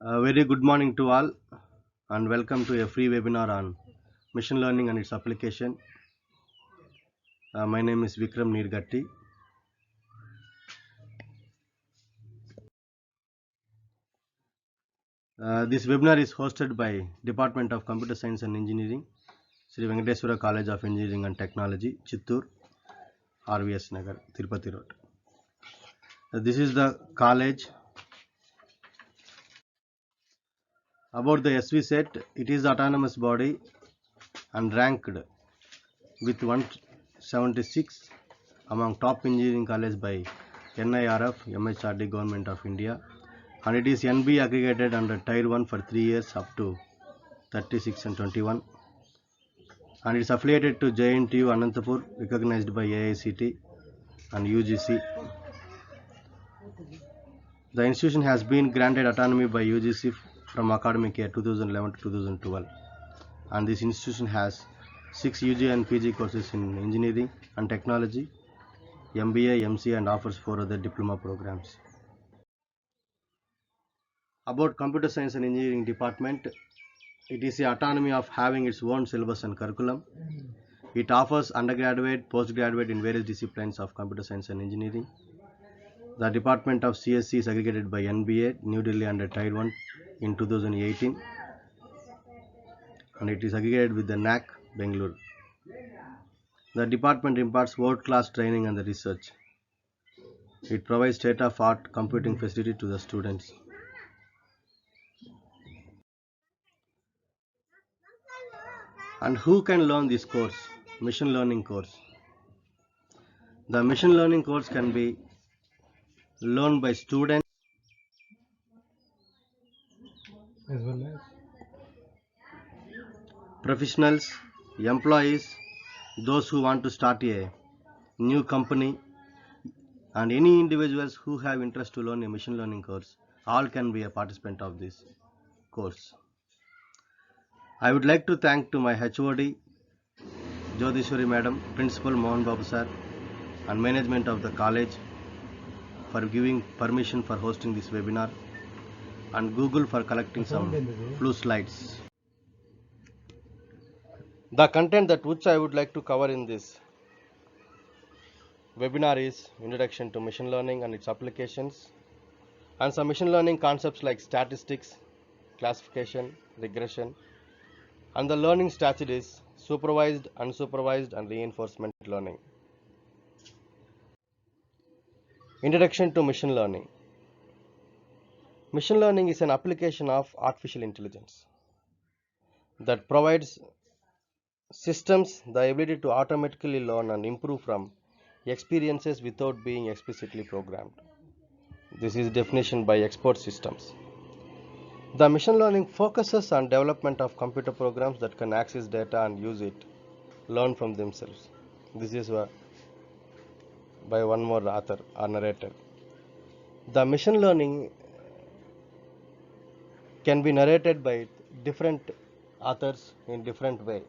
A very good morning to all and welcome to a free webinar on machine learning and its application. My name is Vikram Nirgatti. This webinar is hosted by Department of Computer Science and Engineering, Sri Venkateswara College of Engineering and Technology, Chittoor, RVS Nagar, Tirupati Road. This is the college. About the SV set, it is autonomous body and ranked with 176 among top engineering colleges by NIRF, MHRD, Government of India, and it is NB aggregated under Tier 1 for 3 years up to 36 and 21, and it is affiliated to JNTU Anantapur, recognized by AICT and UGC. The institution has been granted autonomy by UGC from academic year 2011 to 2012, and this institution has 6 UG and PG courses in engineering and technology, MBA, MCA, and offers 4 other diploma programs. About computer science and engineering department, it is the autonomy of having its own syllabus and curriculum. It offers undergraduate, postgraduate in various disciplines of computer science and engineering. The department of CSC is aggregated by NBA, New Delhi under Tier 1 in 2018, and it is aggregated with the NAC, Bangalore. The department imparts world-class training and the research. It provides state-of-art computing facility to the students. And who can learn this course? Machine learning course. The machine learning course can be learned by students as well as professionals, employees, those who want to start a new company, and any individuals who have interest to learn a machine learning course. All can be a participant of this course. I would like to thank to my HOD Jyotishwari Madam, Principal Mohan Babu Sir, and management of the college for giving permission for hosting this webinar, and Google for collecting some blue slides. The content that which I would like to cover in this webinar is introduction to machine learning and its applications, and some machine learning concepts like statistics, classification, regression, and the learning strategy is supervised, unsupervised, and reinforcement learning. Introduction to machine learning. Machine learning is an application of artificial intelligence that provides systems the ability to automatically learn and improve from experiences without being explicitly programmed. This is definition by expert systems. The machine learning focuses on development of computer programs that can access data and use it, learn from themselves. This is by one more author or narrator. The machine learning can be narrated by different authors in different way.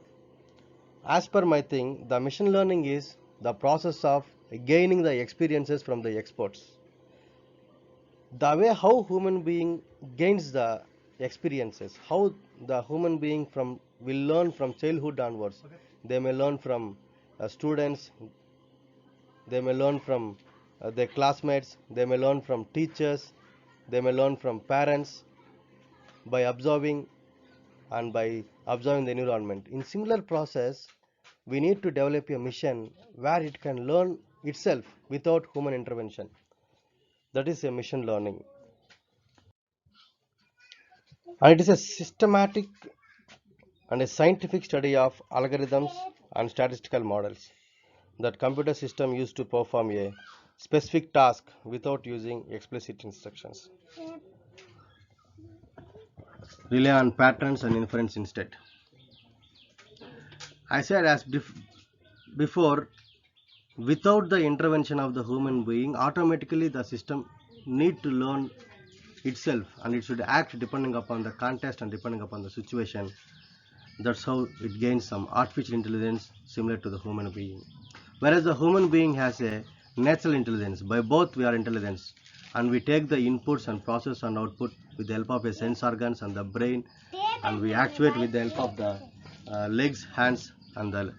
As per my thing, the machine learning is the process of gaining the experiences from the experts. The way how human being gains the experiences, how the human being will learn from childhood onwards. They may learn from students, they may learn from their classmates, they may learn from teachers, they may learn from parents by observing and by observing the environment. In similar process, we need to develop a mission where it can learn itself without human intervention. That is a machine learning. And it is a systematic and a scientific study of algorithms and statistical models that computer system use to perform a specific task without using explicit instructions. Rely on patterns and inference instead. I said as before, without the intervention of the human being, automatically the system need to learn itself, and it should act depending upon the context and depending upon the situation. That's how it gains some artificial intelligence similar to the human being. Whereas the human being has a natural intelligence. By both we are intelligence. and we take the inputs and process and output with the help of a sense organs and the brain, and we actuate with the help of the legs, hands, and the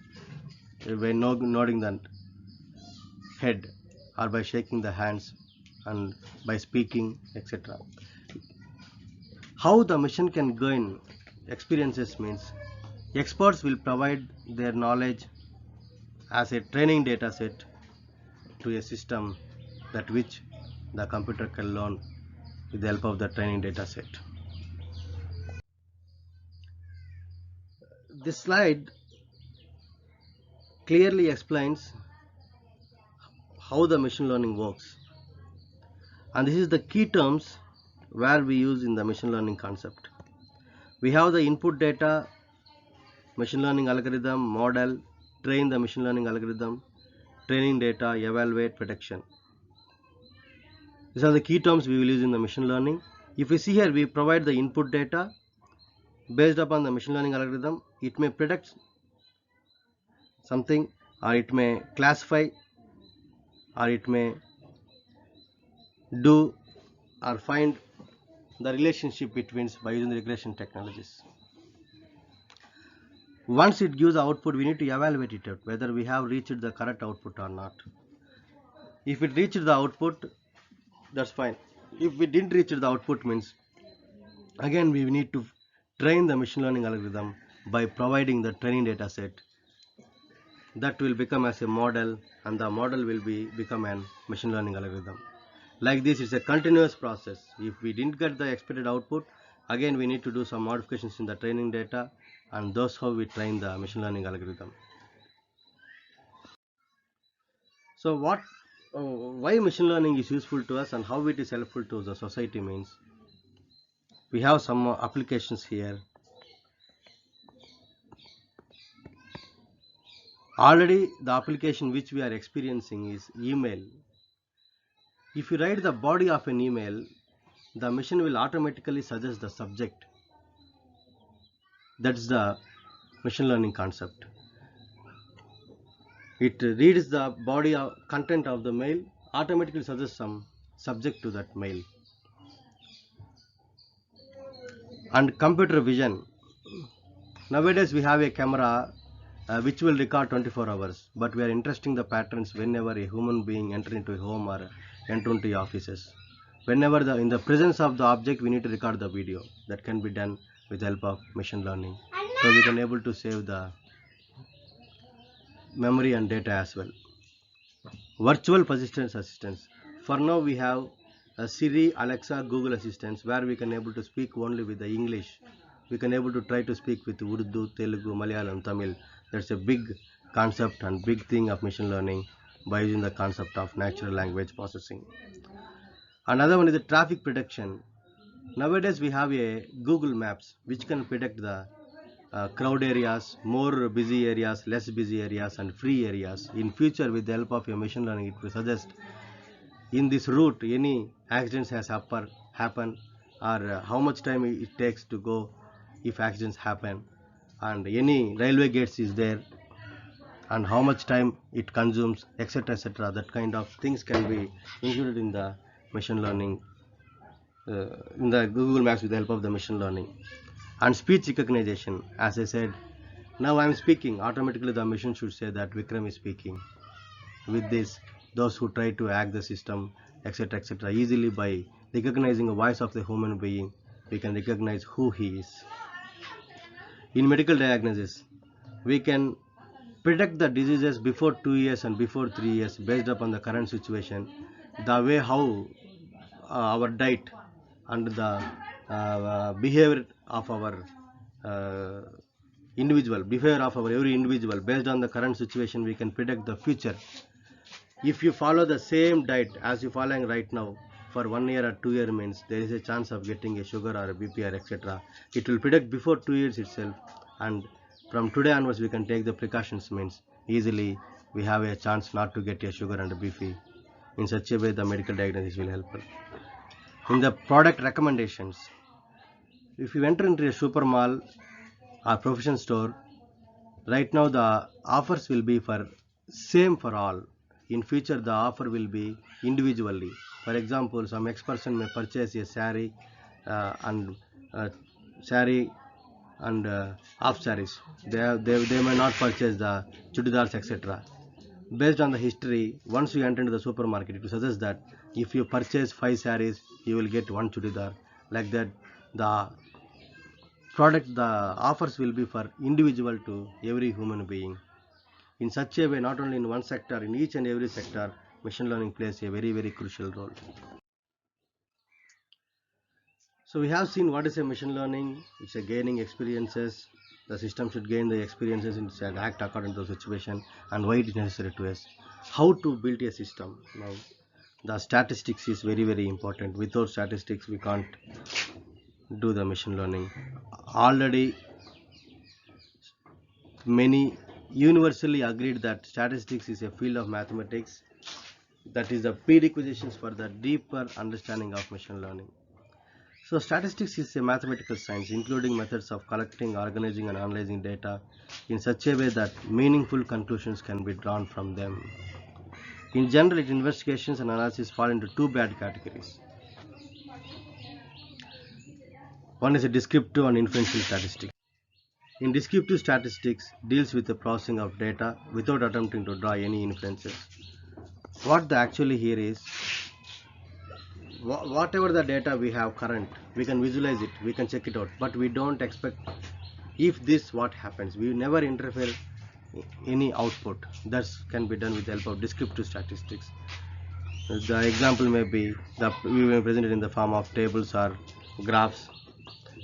when nodding the head, or by shaking the hands, and by speaking, etc. How the machine can gain experiences means experts will provide their knowledge as a training data set to a system that which the computer can learn with the help of the training data set. This slide clearly explains how the machine learning works, and this is the key terms where we use in the machine learning concept. We have the input data, machine learning algorithm, model, train the machine learning algorithm, training data, evaluate, prediction. These are the key terms we will use in the machine learning. If we see here, we provide the input data. Based upon the machine learning algorithm, it may predict something, or it may classify, or it may do or find the relationship between by using the regression technologies. Once it gives the output, we need to evaluate it out, whether we have reached the correct output or not. If it reached the output, that's fine. If we didn't reach the output, means again we need to train the machine learning algorithm by providing the training data set that will become as a model, and the model will become an machine learning algorithm. Like this, it's a continuous process. If we didn't get the expected output, again we need to do some modifications in the training data, and that's how we train the machine learning algorithm. So why machine learning is useful to us and how it is helpful to the society means, we have some applications here. Already the application which we are experiencing is email. If you write the body of an email, the machine will automatically suggest the subject. That's the machine learning concept. It reads the body of content of the mail, automatically suggests some subject to that mail. And computer vision. Nowadays we have a camera which will record 24 hours, but we are interesting the patterns whenever a human being enter into a home or enter into offices. Whenever in the presence of the object, we need to record the video. That can be done with the help of machine learning. So we can able to save the memory and data as well. Virtual assistants. For now we have Siri, Alexa, Google assistants where we can able to speak only with the English. We can able to try to speak with Urdu, Telugu, Malayalam, Tamil. That's a big concept and big thing of machine learning by using the concept of natural language processing. Another one is the traffic prediction. Nowadays we have a Google Maps which can predict the crowd areas, more busy areas, less busy areas, and free areas. In future, with the help of a machine learning, it will suggest in this route any accidents has happen, or how much time it takes to go if accidents happen, and any railway gates is there, and how much time it consumes, etc., etc. That kind of things can be included in the machine learning, in the Google Maps with the help of the machine learning. And speech recognition, as I said, now I am speaking, automatically the machine should say that Vikram is speaking. With this, those who try to hack the system, etc., etc., easily by recognizing the voice of the human being, we can recognize who he is. In medical diagnosis, we can predict the diseases before 2 years and before 3 years based upon the current situation, the way how our diet and the behavior of our every individual. Based on the current situation, we can predict the future. If you follow the same diet as you following right now for 1 year or 2 years, means there is a chance of getting a sugar or a BP or etc. It will predict before 2 years itself, and from today onwards we can take the precautions, means easily we have a chance not to get a sugar and a BP. In such a way, the medical diagnosis will help us. In the product recommendations, if you enter into a super mall or provision store, right now the offers will be for same for all. In future the offer will be individually. For example, some ex-person may purchase a saree and saree and half sarees. They may not purchase the chudidars, etc. Based on the history, once you enter into the supermarket, it will suggest that if you purchase 5 sarees, you will get 1 chudidar. Like that, the the offers will be for individual to every human being. In such a way, not only in one sector, in each and every sector, machine learning plays a very crucial role. So we have seen what is a machine learning. It's a gaining experiences. The system should gain the experiences and act according to the situation, and why it is necessary to us. How to build a system. Now, the statistics is very important. Without statistics, we can't do the machine learning. Already, many universally agreed that statistics is a field of mathematics that is the prerequisites for the deeper understanding of machine learning. So statistics is a mathematical science including methods of collecting, organizing and analyzing data in such a way that meaningful conclusions can be drawn from them. In general, investigations and analysis fall into two bad categories. One is a descriptive and inferential statistics. In descriptive statistics deals with the processing of data without attempting to draw any inferences. What the actually here is, whatever the data we have current, we can visualize it, we can check it out, but we don't expect if this what happens. We never interfere any output. That can be done with the help of descriptive statistics. The example may be we may present it in the form of tables or graphs,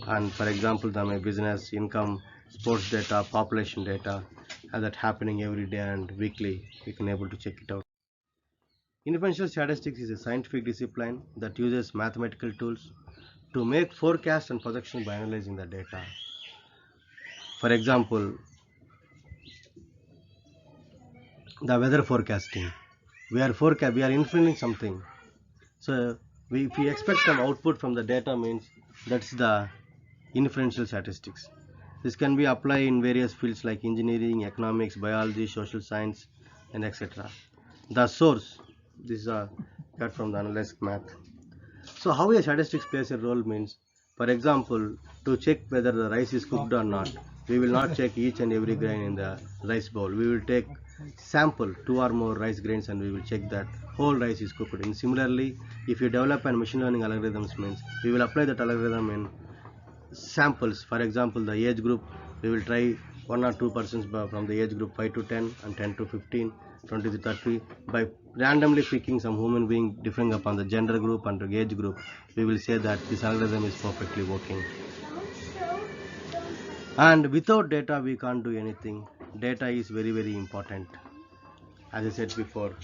and for example there may business, income, sports data, population data, and that happening every day and weekly. We can able to check it out. Inferential statistics is a scientific discipline that uses mathematical tools to make forecasts and projections by analyzing the data. For example, the weather forecasting. We are inferring something. So if we expect some output from the data means that's the inferential statistics. This can be applied in various fields like engineering, economics, biology, social science, and etc. The source, this is got from the analytic math. So how a statistics plays a role means, for example, to check whether the rice is cooked or not, we will not check each and every grain in the rice bowl. We will take sample 2 or more rice grains and we will check that whole rice is cooked. And similarly, if you develop a machine learning algorithms means we will apply that algorithm in samples. For example, the age group, we will try 1 or 2 persons from the age group 5 to 10 and 10 to 15, 20 to 30. By randomly picking some human being differing upon the gender group and the age group, we will say that this algorithm is perfectly working. And without data we can't do anything. Data is very important, as I said before.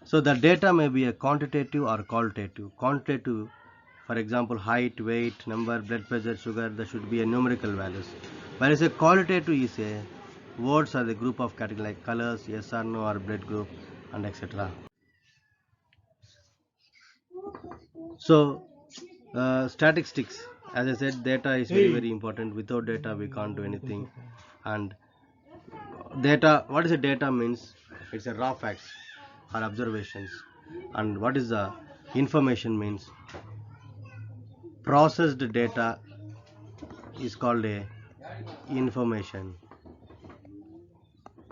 So the data may be a quantitative or qualitative. Quantitative, for example, height, weight, number, blood pressure, sugar, there should be a numerical values. Whereas a qualitative is a words or the group of categories like colors, yes or no, or blood group, and etc. So statistics, as I said, data is very important. Without data we can't do anything. And data, what is a data means? It's a raw facts or observations. And what is the information means? Processed data is called a information.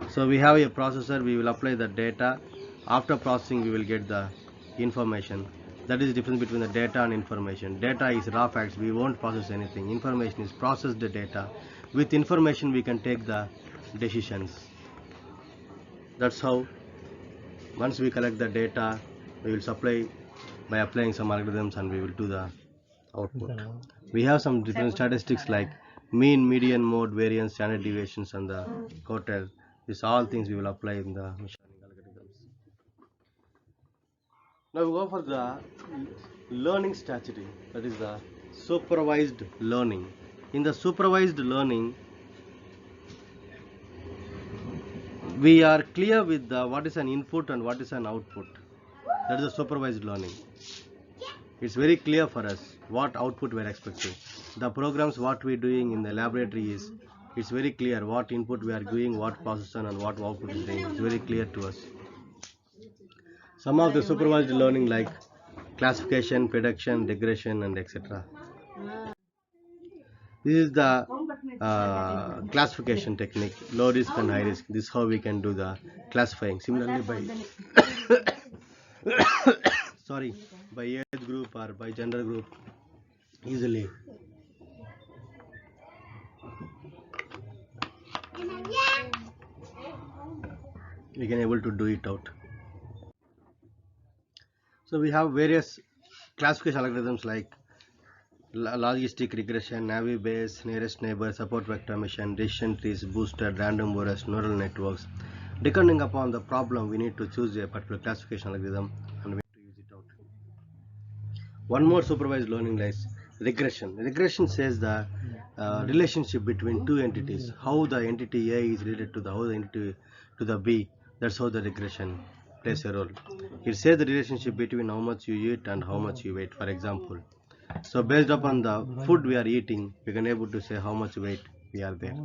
So we have a processor, we will apply the data. After processing we will get the information. That is the difference between the data and information. Data is raw facts, we won't process anything. Information is processed data. With information we can take the decisions. That's how once we collect the data, we will supply by applying some algorithms and we will do the output. We have some different statistics like mean, median, mode, variance, standard deviations and the quartile. These all things we will apply in the machine learning algorithms. Now we go for the learning strategy, that is the supervised learning. In the supervised learning, we are clear with what is an input and what is an output. That is the supervised learning. It's very clear for us what output we are expecting. The programs what we are doing in the laboratory is, it's very clear what input we are doing, what processor and what output is doing. It's very clear to us. Some of the supervised learning like classification, prediction, regression, and etc. This is the classification technique, low risk and high risk. This is how we can do the classifying. Similarly, by sorry, by age group or by gender group, easily we can able to do it out. So we have various classification algorithms like logistic regression, Navi Bayes, nearest neighbor, support vector mission, decision trees, boosted, random forest, neural networks. Depending upon the problem, we need to choose a particular classification algorithm and we need to use it out. One more supervised learning lies regression. Regression says the relationship between two entities, how the entity A is related to the how the entity to the B. That's how the regression plays a role. It says the relationship between how much you eat and how much you weigh. For example, so based upon the food we are eating, we can able to say how much weight we are there.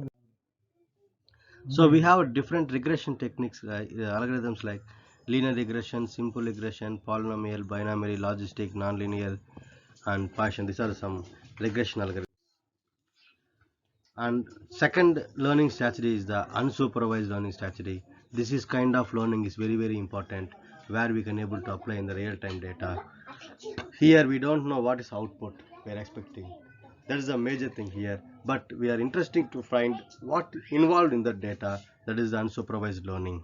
So we have different regression techniques, algorithms like linear regression, simple regression, polynomial, binomial, logistic, nonlinear, and Bayesian. These are some regression algorithms. And second learning strategy is the unsupervised learning strategy. This is kind of learning is very important, where we can able to apply in the real-time data. Here we don't know what is output we are expecting. That is the major thing here. But we are interested to find what involved in the data. That is the unsupervised learning.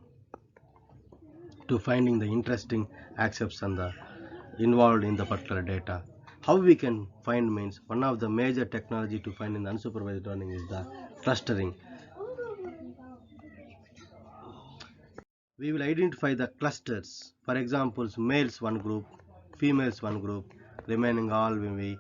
To finding the interesting aspects and the involved in the particular data. How we can find means one of the major technology to find in the unsupervised learning is the clustering. We will identify the clusters. For example, males one group, females one group, remaining all when we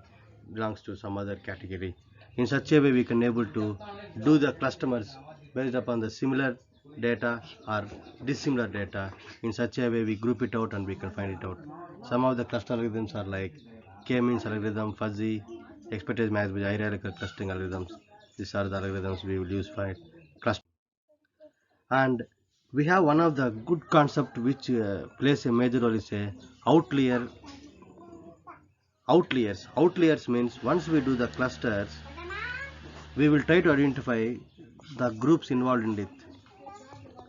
belongs to some other category. In such a way we can able to do the clusters based upon the similar data or dissimilar data. In such a way we group it out and we can find it out. Some of the cluster algorithms are like k-means algorithm, fuzzy, expected match with hierarchical clustering algorithms. These are the algorithms we will use for cluster. And we have one of the good concept which plays a major role is a outlier. Outliers means once we do the clusters, we will try to identify the groups involved in it.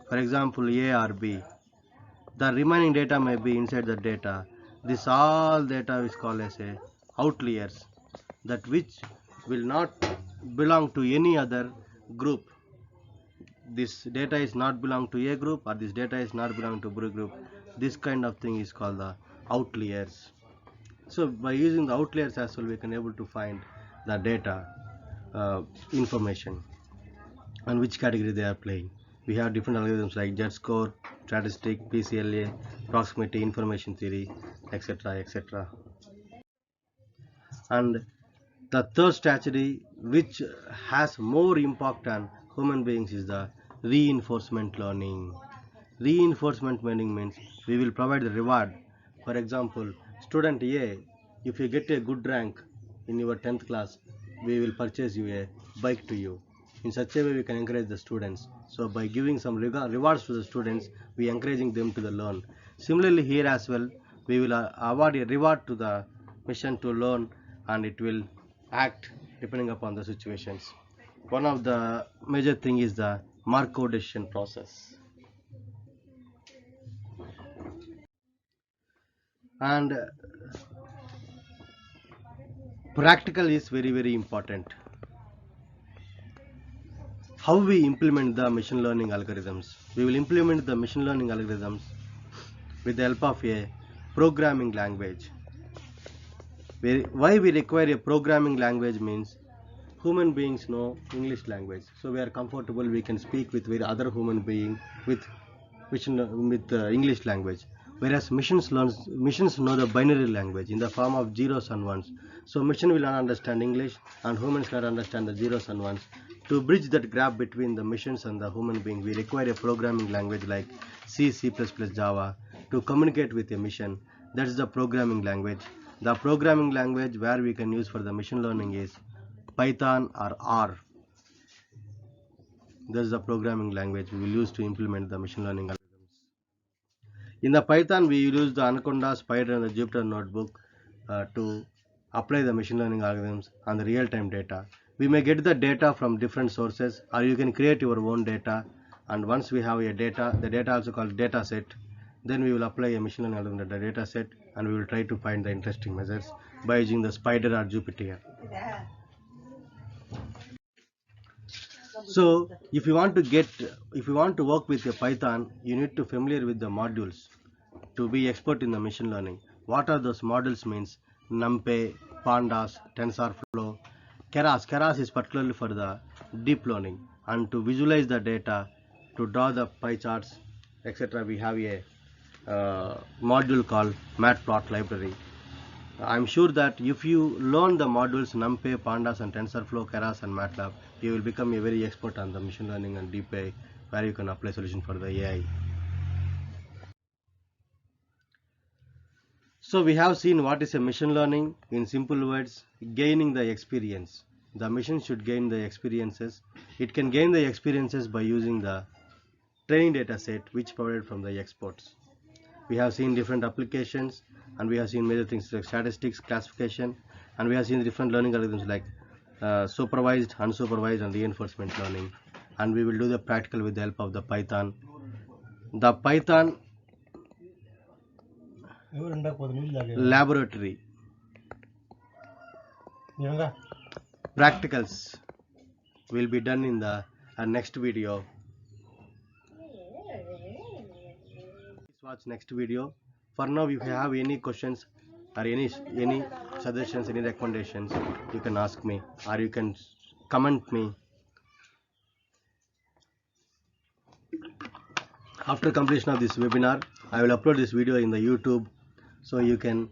For example, A or B. The remaining data may be inside the data. This all data is called as a outliers, that which will not belong to any other group. This data is not belong to A group or this data is not belong to B group. This kind of thing is called the outliers. So by using the outliers as well, we can able to find the data information and which category they are playing. We have different algorithms like Z-score, statistic, PCLA, proximity, information theory, etc. And the third strategy which has more impact on human beings is the reinforcement learning. Reinforcement learning means we will provide the reward. For example, student A, if you get a good rank in your 10th class, we will purchase you a bike to you. In such a way we can encourage the students. So by giving some rewards to the students, we encouraging them to the learn. Similarly here as well, we will award a reward to the mission to learn, and it will act depending upon the situations. One of the major thing is the Markov decision process. And practical is very important. How we implement the machine learning algorithms? We will implement the machine learning algorithms with the help of a programming language. Why we require a programming language means human beings know English language, so we are comfortable, we can speak with other human being with English language, whereas machines know the binary language in the form of zeros and ones. So machine will not understand English and humans cannot understand the zeros and ones. To bridge that gap between the machines and the human being, we require a programming language like C, C++, Java to communicate with a machine. That is the programming language. The programming language where we can use for the machine learning is Python or R. That is the programming language we will use to implement the machine learning algorithms. In the Python, we use the Anaconda, Spider, and the Jupyter Notebook. to apply the machine learning algorithms on the real-time data. We may get the data from different sources, or you can create your own data. And once we have a data, the data also called data set, then we will apply a machine learning algorithm to the data set, and we will try to find the interesting measures by using the Spider or Jupyter. So if you want to work with a Python, you need to familiar with the modules to be expert in the machine learning. What are those models means? NumPy, Pandas, TensorFlow, Keras. Keras is particularly for the deep learning, and to visualize the data, to draw the pie charts, etc. We have a module called Matplot library. I'm sure that if you learn the modules NumPy, Pandas and TensorFlow, Keras and MATLAB, you will become a very expert on the machine learning and deep AI, where you can apply solution for the AI. So we have seen what is a machine learning. In simple words, gaining the experience. The machine should gain the experiences. It can gain the experiences by using the training data set which provided from the experts. We have seen different applications, and we have seen major things like statistics, classification, and we have seen different learning algorithms like supervised, unsupervised and reinforcement learning. And we will do the practical with the help of the Python. The Python laboratory practicals will be done in the next video. Please watch next video. For now, if you have any questions or any suggestions, any recommendations, you can ask me or you can comment me. After completion of this webinar, I will upload this video in the YouTube, so you can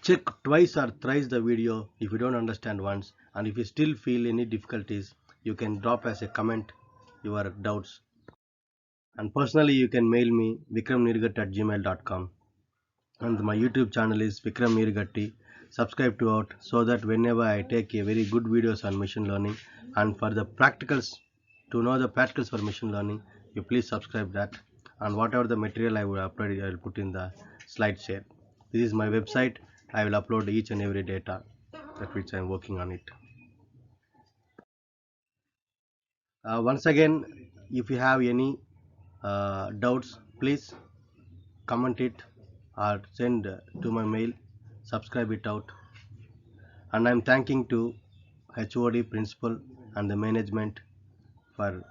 check twice or thrice the video if you don't understand once, and if you still feel any difficulties, you can drop as a comment your doubts. And personally, you can mail me vikramnirgatti@gmail.com, and my YouTube channel is Vikram Nirgatti. Subscribe to it so that whenever I take a very good videos on machine learning and for the practicals, to know the practicals for machine learning, you please subscribe that. And whatever the material I will upload, I will put in the slide share. This is my website. I will upload each and every data that which I am working on it. Once again, if you have any doubts, please comment it or send to my mail. Subscribe it out. And I'm thanking to HOD, principal and the management for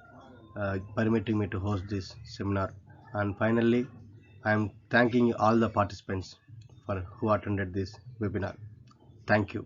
permitting me to host this seminar. And finally, I'm thanking all the participants for who attended this webinar. Thank you.